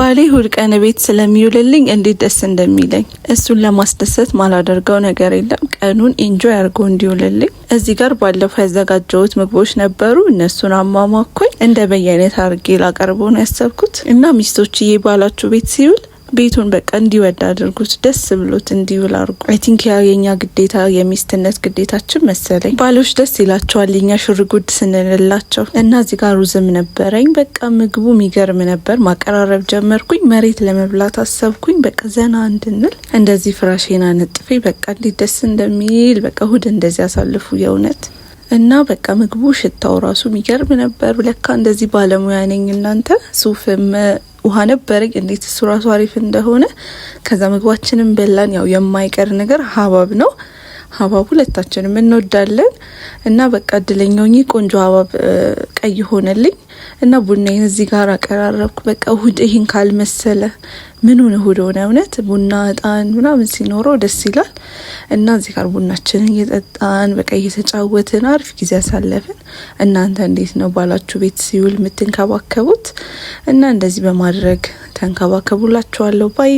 ባሌ እሁድ ቀን ቤት ስለሚውልልኝ እንዴት ደስ እንደሚለኝ። እሱን ለማስደሰት ማላደርገው ነገር የለም። ቀኑን ኢንጆይ አድርጎ እንዲውልልኝ። እዚህ ጋር ባለፈው ያዘጋጀሁት ምግቦች ነበሩ። እነሱን አሟሟኩኝ። እንደ በየአይነት አድርጌ ላቀርቦ ነው ያሰብኩት እና ሚስቶችዬ ባላችሁ ቤት ሲውል ቤቱን በቃ እንዲወድ አድርጉት፣ ደስ ብሎት እንዲውል አድርጉ። አይ ቲንክ ያ የኛ ግዴታ የሚስትነት ግዴታችን መሰለኝ። ባሎች ደስ ይላቸዋል እኛ ሽርጉድ ስንልላቸው እና እዚህ ጋር ሩዝም ነበረኝ። በቃ ምግቡ የሚገርም ነበር። ማቀራረብ ጀመርኩኝ። መሬት ለመብላት አሰብኩኝ። በቃ ዘና እንድንል እንደዚህ ፍራሼና ነጥፌ በቃ እንዴት ደስ እንደሚል በቃ እሁድ እንደዚህ አሳልፉ የእውነት እና በቃ ምግቡ ሽታው ራሱ የሚገርም ነበር። ለካ እንደዚህ ባለሙያ ነኝ እናንተ። ሱፍም ውሃ ነበረኝ። እንዴት እሱ ራሱ አሪፍ እንደሆነ። ከዛ ምግባችንን በላን። ያው የማይቀር ነገር ሀባብ ነው። ሀባብ ሁለታችንም እንወዳለን እና በቃ እድለኛውኝ ቆንጆ ሀባብ ቀይ ሆነልኝ እና ቡናዬን እዚህ ጋር አቀራረብኩ። በቃ እሁድ ይህን ካልመሰለ ምኑን እሁድ ሆነ እውነት። ቡና እጣን ምናምን ሲኖረው ደስ ይላል እና እዚህ ጋር ቡናችንን እየጠጣን በቃ እየተጫወትን አሪፍ ጊዜ ያሳለፍን። እናንተ እንዴት ነው ባላችሁ ቤት ሲውል የምትንከባከቡት? እና እንደዚህ በማድረግ ተንከባከቡላችኋለሁ ባይ